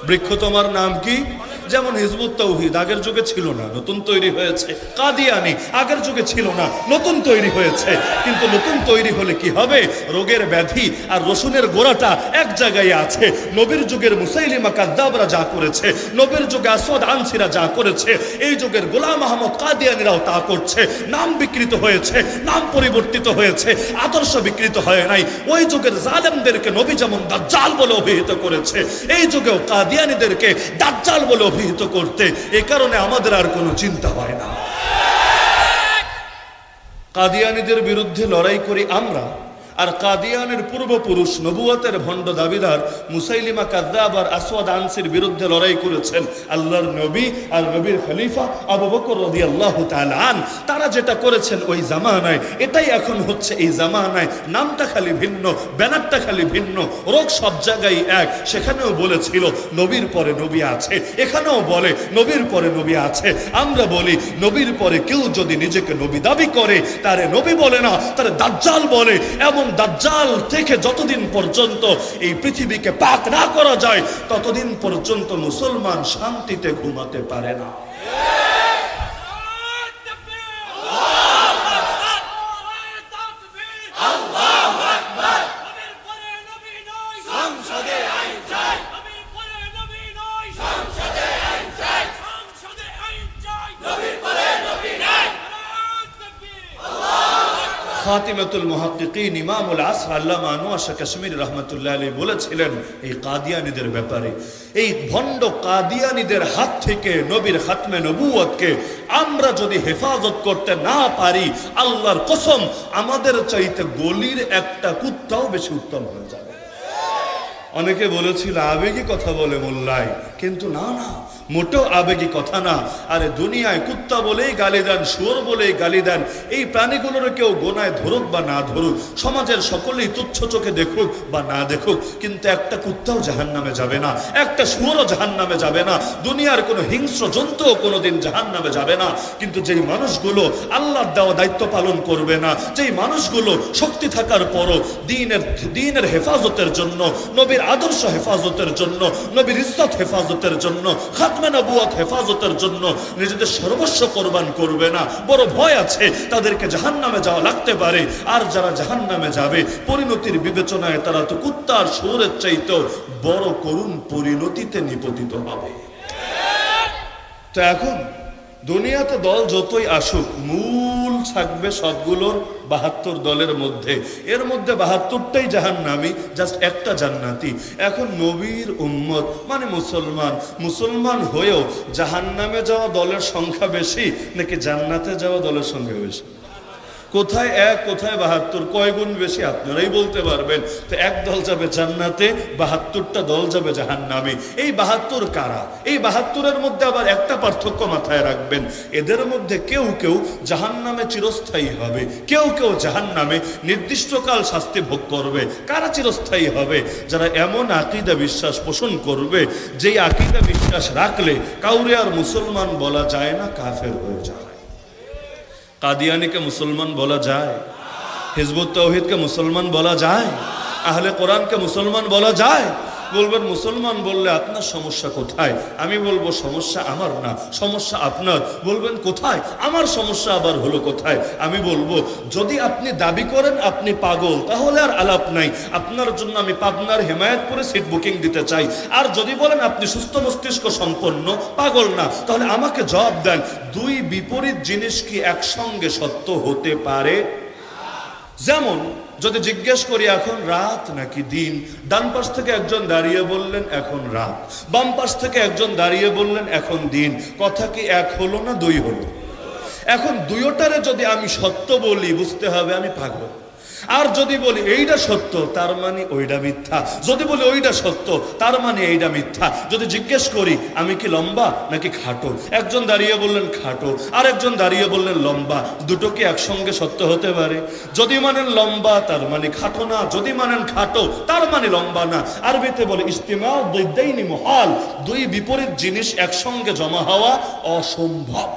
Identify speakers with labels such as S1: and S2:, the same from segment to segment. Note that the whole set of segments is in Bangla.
S1: বৃক্ষ তোমার নাম কি? যেমন হিজবুত তাওহীদ আগের যুগে ছিল না, নতুন তৈরি হয়েছে। কাদিয়ানি আগের যুগে ছিল না, নতুন তৈরি হয়েছে। কিন্তু নতুন তৈরি হলে কি হবে? রোগের ব্যাধি আর রসুনের গোড়াটা এক জায়গায় আছে। নবীর যুগের মুসাইলিমা কাযযাবরা যা করেছে, নবীর যুগে আসওয়াদ আনসিরা যা করেছে, এই যুগের গোলাম আহমদ কাদিয়ানিরাও তা করছে। নাম বিকৃত হয়েছে, নাম পরিবর্তিত হয়েছে, আদর্শ বিকৃত হয় নাই। ওই যুগের জালেমদেরকে নবী যেমন দাজ্জাল বলে অভিহিত করেছে, এই যুগেও কাদিয়ানীদেরকে দাজ্জাল বলে অভিহিত করতে। এই কারণে আমাদের আর কোনো চিন্তা হয় না। কাদিয়ানীদের বিরুদ্ধে লড়াই করি আমরা, আর কাদিয়ানের পূর্বপুরুষ নবুয়তের ভণ্ড দাবিদার মুসাইলিমা কাযযাব আর আসওয়াদ আনসির বিরুদ্ধে লড়াই করেছেন আল্লাহর নবী আর নবীর খলিফা আবু বকর রাদিয়াল্লাহু তাআলা আন। তারা যেটা করেছেন ওই জামানায়, এটাই এখন হচ্ছে এই জামানায়। নামটা খালি ভিন্ন, ব্যানারটা খালি ভিন্ন, রোগ সব জায়গায় এক। সেখানেও বলেছিল নবীর পরে নবী আছে, এখানেও বলে নবীর পরে নবী আছে। আমরা বলি নবীর পরে কেউ যদি নিজেকে নবী দাবি করে, তারে নবী বলে না, তারে দাজ্জাল বলে। এমন দাজ্জাল থেকে যতদিন পর্যন্ত এই পৃথিবীকে পাক না করা যায়, ততদিন পর্যন্ত মুসলমান শান্তিতে ঘুমাতে পারে না। খাতিমাতুল মুহাক্কিকিন ইমামুল আসর আল্লামা আনোয়ার শাহ কাশ্মীরি রাহমাতুল্লাহ আলাইহি বলেছিলেন এই কাদিয়ানীদের ব্যাপারে, এই ভণ্ড কাদিয়ানীদের হাত থেকে নবীর খাতমে নবুয়তকে আমরা যদি হেফাজত করতে না পারি, আল্লাহর কসম আমাদের চাইতে গলির একটা কুত্তাও বেশি উত্তম হয়ে যাবে। অনেকে বলেছিল আবেগী কথা বলে মোল্লাই, কিন্তু না না, মোটেও আবেগী কথা না। আরে দুনিয়ায় কুত্তা বলেই গালি দেন, শুয়োর বলেই গালি দেন। এই প্রাণীগুলোর কেউ গোনায় ধরুক বা না ধরুক, সমাজের সকলেই তুচ্ছ চোখে দেখুক বা না দেখুক, কিন্তু একটা কুত্তাও জাহান্নামে যাবে না, একটা শুয়োরও জাহান্নামে যাবে না, দুনিয়ার কোনো হিংস্র জন্তুও কোনোদিন জাহান্নামে যাবে না। কিন্তু যেই মানুষগুলো আল্লাহর দেওয়া দায়িত্ব পালন করবে না, যেই মানুষগুলো শক্তি থাকার পরও দ্বীনের হেফাজতের জন্য, নবীর আদর্শ হেফাজতের জন্য, নবীর ইজ্জত হেফাজতের জন্য, খাতমে নবুয়ত হেফাজতের জন্য নিজেদের সর্বস্ব কোরবান করবে না, বড় ভয় আছে তাদেরকে জাহান্নামে যাওয়া লাগতে পারে। আর যারা জাহান্নামে যাবে পরিণতির বিবেচনায় তারা তো কুত্তার শুয়োরের চাইতেও বড় করুণ পরিণতিতে নিপতিত হবে। তো এখন দুনিয়াতে দল যতই আসুক, মূল থাকবে সবগুলোর ৭২ দলের মধ্যে। এর মধ্যে ৭২টাই জাহান্নামী, জাস্ট একটা জান্নাতি। এখন নবীর উম্মত মানে মুসলমান হয়েও জাহান্নামে যাওয়া দলের সংখ্যা বেশি নাকি জান্নাতে যাওয়া দলের সংখ্যা বেশি? কোথায় এক, কোথায় ৭২? কয় গুণ বেশি আপনারাই বলতে পারবেন। তো এক দল যাবে জান্নাতে, ৭২টা দল যাবে জাহান্নামে। এই ৭২ কারা? এই ৭২-এর মধ্যে আবার একটা পার্থক্য মাথায় রাখবেন, এদের মধ্যে কেউ কেউ জাহান্নামে চিরস্থায়ী হবে, কেউ কেউ জাহান্নামে নির্দিষ্টকাল শাস্তি ভোগ করবে। কারা চিরস্থায়ী হবে? যারা এমন আকীদা বিশ্বাস পোষণ করবে, যেই আকীদা বিশ্বাস রাখলে কাউরে আর মুসলমান বলা যায় না, কাফের হয়ে যায়। কাদিয়ানীকে মুসলমান বলা যায়? হিজবুত তাওহীদকে মুসলমান বলা যায়? আহলে কোরআনকে মুসলমান বলা যায়? বলবেন মুসলমান বললে আপনার সমস্যা কোথায়? আমি বলবো সমস্যা আমার না, সমস্যা আপনার। বলবেন কোথায়? আমার সমস্যা আবার হলো কোথায়? আমি বলবো যদি আপনি দাবি করেন আপনি পাগল, তাহলে আর আলাপ নাই। আপনার জন্য আমি পাবনার হেমায়েতপুরে সিট বুকিং দিতে চাই। আর যদি বলেন আপনি সুস্থ মস্তিষ্ক সম্পন্ন, পাগল না, তাহলে আমাকে জবাব দেন, দুই বিপরীত জিনিস কি একসঙ্গে সত্য হতে পারে? যেমন যদি জিজ্ঞেস করি এখন রাত নাকি দিন, ডান পাশ থেকে একজন দাঁড়িয়ে বললেন এখন রাত, বাম পাশ থেকে একজন দাঁড়িয়ে বললেন এখন দিন, কথা কি এক হলো না দুই হলো? এখন দুইটারে যদি আমি সত্য বলি, বুঝতে হবে আমি পাগল। আর যদি বলি এইটা সত্য, তার মানে ওইটা মিথ্যা। যদি বলি ওইটা সত্য, তার মানে এইটা মিথ্যা। যদি জিজ্ঞেস করি আমি কি লম্বা নাকি খাটো, একজন দাঁড়িয়ে বললেন খাটো, আর একজন দাঁড়িয়ে বললেন লম্বা, দুটো কি একসঙ্গে সত্য হতে পারে? যদি মানেন লম্বা তার মানে খাটো না, যদি মানেন খাটো তার মানে লম্বা না। আরবিতে বলে ইস্তিমা দিদাইনি মুহাল, দুই বিপরীত জিনিস একসঙ্গে জমা হওয়া অসম্ভব।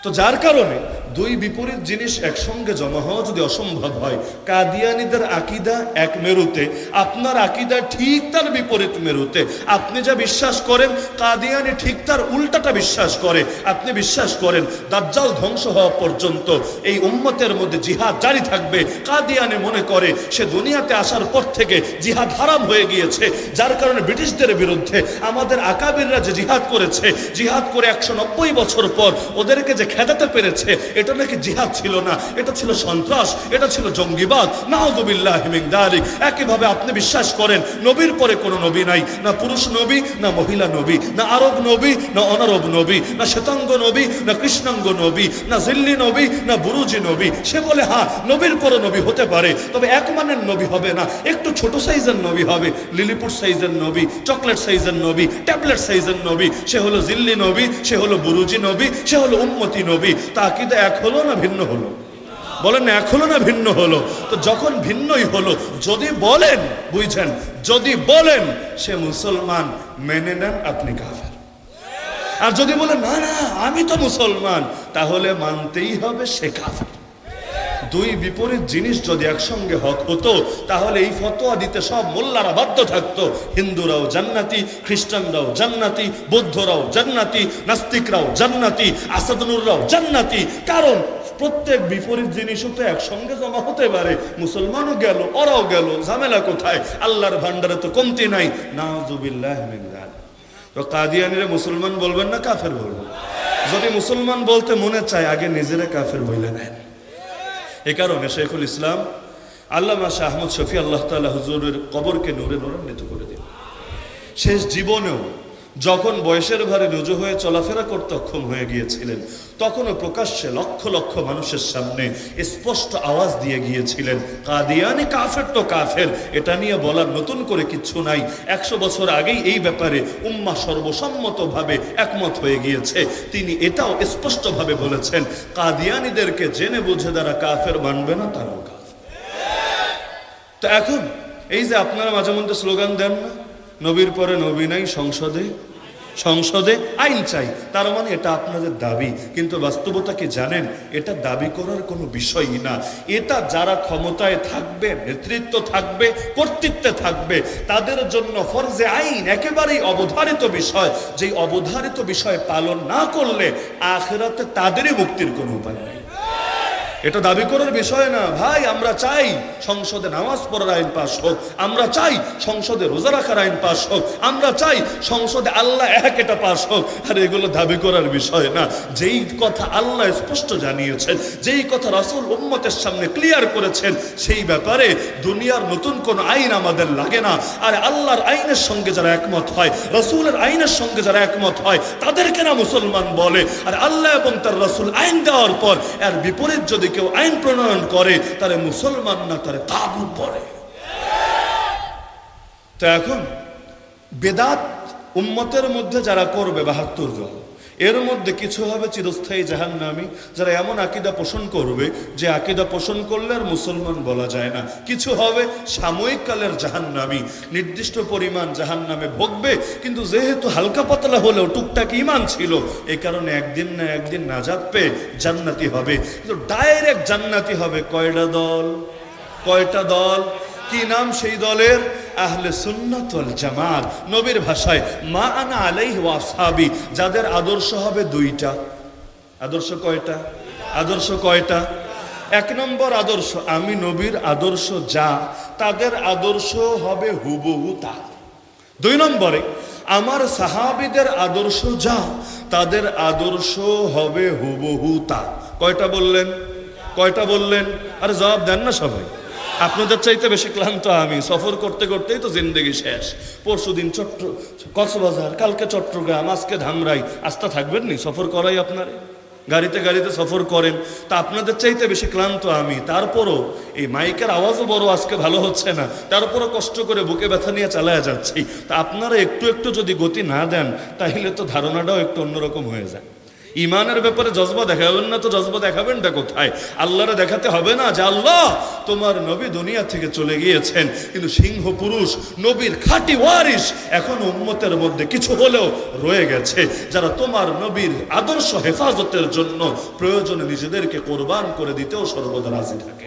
S1: তো যার কারণে দুই বিপরীত জিনিস একসঙ্গে জমা হওয়া যদি অসম্ভব হয়, কাদিয়ানীদের আকীদা এক মেরুতে, আপনার আকীদা ঠিক তার বিপরীত মেরুতে। আপনি যা বিশ্বাস করেন কাদিয়ানী ঠিক তার উল্টাটা বিশ্বাস করে। আপনি বিশ্বাস করেন দাজ্জাল ধ্বংস হওয়া পর্যন্ত এই উম্মতের মধ্যে জিহাদ জারি থাকবে। কাদিয়ানী মনে করে সে দুনিয়াতে আসার পর থেকে জিহাদ হারাম হয়ে গিয়েছে, যার কারণে ব্রিটিশদের বিরুদ্ধে আমাদের আকাবিররা যে জিহাদ করেছে, জিহাদ করে 190 বছর পর ওদেরকে যে খেদাতে পেরেছে, এটা নাকি জিহাদ ছিল না, এটা ছিল সন্ত্রাস, এটা ছিল জঙ্গিবাদ। নাউযুবিল্লাহি মিন যালিক। একইভাবে আপনি বিশ্বাস করেন নবীর পরে কোনো নবী নাই, না পুরুষ নবী না মহিলা নবী, না আরব নবী না অনারব নবী, না শ্বেতাঙ্গ নবী না কৃষ্ণাঙ্গ নবী, না জিল্লি নবী না বুরুজি নবী। সে বলে হ্যাঁ নবীর পরে নবী হতে পারে, তবে এক মানের নবী হবে না, একটু ছোট সাইজের নবী হবে। লিলিপুট সাইজের নবী, চকলেট সাইজের নবী, ট্যাবলেট সাইজের নবী, সে হলো জিল্লি নবী, সে হলো বুরুজি নবী, সে হলো উম্মতি নবী। তা আকীদা এক হলো না ভিন্ন হলো? বলেন এক হলো না ভিন্ন হলো? তো যখন ভিন্নই হলো, যদি বলেন, বুঝছেন, যদি বলেন সে মুসলমান, মেনে নেন আপনি কাফের। আর যদি বলেন না না আমি তো মুসলমান, তাহলে মানতেই হবে সে কাফের। দুই বিপরীত জিনিস যদি একসঙ্গে হক হতো, তাহলে এই ফতোয়া দিতে সব মোল্লারা বাধ্য থাকতো। হিন্দুরাও জান্নাতি, খ্রিস্টানরাও জান্নাতি, বৌদ্ধরাও জান্নাতি, নাস্তিকরাও জান্নাতি, আসাদুল্লাহরাও জান্নাতি। কারণ প্রত্যেক বিপরীত জিনিসও তো একসঙ্গে জমা হতে পারে। মুসলমানও গেল, ওরাও গেল, ঝামেলা কোথায়? আল্লাহর ভান্ডারে তো কমতি নাই। নাউযুবিল্লাহি মিন যালিক। তো কাদিয়ানীরা মুসলমান বলবেন না কাফের বলবেন? যদি মুসলমান বলতে মনে চায়, আগে নিজেরা কাফের বলে নেন। এ কারণে শেখুল ইসলাম আল্লামা শাহ আহমদ শফি আল্লাহ তাআলা হুজুরের কবরকে নূরে নূরান্বিত করে দিন। শেষ জীবনেও যখন বয়সের ভারে রুজু হয়ে চলাফেরা করতে অক্ষম হয়ে গিয়েছিলেন, তখনও প্রকাশ্যে লক্ষ লক্ষ মানুষের সামনে স্পষ্ট আওয়াজ দিয়ে গিয়েছিলেন, কাদিয়ানী কাফের তো কাফের। এটা নিয়ে বলার নতুন করে কিচ্ছু নাই। 100 বছর আগেই এই ব্যাপারে উম্মাহ সর্বসম্মতভাবে একমত হয়ে গিয়েছে। তিনি এটাও স্পষ্টভাবে বলেছেন, কাদিয়ানীদেরকে জেনে বুঝে যারা কাফের মানবে না তারাও কাফের। তো এখন এই যে আপনারা মাঝে মধ্যে স্লোগান দেন না, নবীর পরে নবী নাই, সংসদে সংসদে আইন চাই, তার মানে এটা আপনাদের দাবি। কিন্তু বাস্তবতা কি জানেন? এটা দাবি করার কোনো বিষয়ই না। এটা যারা ক্ষমতায় থাকবে, নেতৃত্ব থাকবে, কর্তৃত্বে থাকবে, তাদের জন্য ফরজে আইন, একেবারেই অবধারিত বিষয়। যেই অবধারিত বিষয় পালন না করলে আখিরাতে তাদেরই মুক্তির কোনো উপায় নেই। এটা দাবি করার বিষয় না। ভাই আমরা চাই সংসদে নামাজ পড়ার আইন পাস হোক, আমরা চাই সংসদে রোজা রাখার আইন পাস হোক, আমরা চাই সংসদে আল্লাহ এক এটা পাস হোক। আর এগুলো দাবি করার বিষয় না। যেই কথা আল্লাহ স্পষ্ট জানিয়েছেন, যেই কথা রাসূল উম্মতের সামনে ক্লিয়ার করেছেন, সেই ব্যাপারে দুনিয়ার নতুন কোন আইন আমাদের লাগে না। আর আল্লাহর আইনের সঙ্গে যারা একমত হয়, রাসূলের আইনের সঙ্গে যারা একমত হয়, তাদেরকে না মুসলমান বলে। আর আল্লাহ এবং তার রাসূল আইন দেওয়ার পর এর বিপরীত যদি কেউ আইন প্রণয়ন করে, তারে মুসলমান না, তারে তাগুত বলে। তো এখন বেদাত উম্মতের মধ্যে যারা করবে ৭২ জন, এর মধ্যে কিছু হবে চিরস্থায়ী জাহান্নামী, যারা এমন আকীদা পোষণ করবে যে আকীদা পোষণ করলে আর মুসলমান বলা যায় না। কিছু হবে সাময়িক কালের জাহান্নামী, নির্দিষ্ট পরিমাণ জাহান্নামে ভোগবে, কিন্তু যেহেতু হালকা পাতলা হলেও টুকটাক ঈমান ছিল, এই কারণে একদিন না একদিন নাজাত পেয়ে জান্নাতি হবে। কিন্তু ডাইরেক্ট জান্নাতি হবে কয়টা দল? কয়টা দল? কি নাম সেই দলের? আহলে সুন্নাত ওয়াল জামাত। নবীর ভাষায় মা আনা আলাইহি ওয়া আসহাবি, যাদের আদর্শ হবে দুইটা। আদর্শ কয়টা? আদর্শ কয়টা? 1 নম্বর আদর্শ, আমি নবীর আদর্শ যা, তাদের আদর্শ হবে হুবহু তা। 2 নম্বরে আমার সাহাবীদের আদর্শ যা, তাদের আদর্শ হবে হুবহু তা। কয়টা বললেন? কয়টা বললেন? আরে জবাব দেন না সবাই। আপনাদের চাইতে বেশি ক্লান্ত আমি। সফর করতে করতেই তো জিন্দেগি শেষ। পরশুদিন কক্সবাজার, কালকে চট্টগ্রাম, আজকে ধামরাই। আস্থা থাকবেন নি? সফর করাই আপনার গাড়িতে গাড়িতে সফর করেন। তা আপনাদের চাইতে বেশি ক্লান্ত আমি। তারপরও এই মাইকের আওয়াজও বড় আজকে ভালো হচ্ছে না, তারপরও কষ্ট করে বুকে ব্যথা নিয়ে চালায়া যাচ্ছি। তা আপনারা একটু একটু যদি গতি না দেন, তাহলে তো ধারণাটাও একটু অন্যরকম হয়ে যায়। ইমানের ব্যাপারে জজবা দেখাবেন না তো জজবা দেখাবেনটা কোথায়? আল্লাহরে দেখাতে হবে না যে আল্লাহ তোমার নবী দুনিয়া থেকে চলে গিয়েছেন, কিন্তু সিংহ পুরুষ নবীর খাঁটি ওয়ারিস এখন উম্মতের মধ্যে কিছু হলেও রয়ে গেছে, যারা তোমার নবীর আদর্শ হেফাজতের জন্য প্রয়োজনে নিজেদেরকে কোরবান করে দিতেও সর্বদা রাজি থাকে।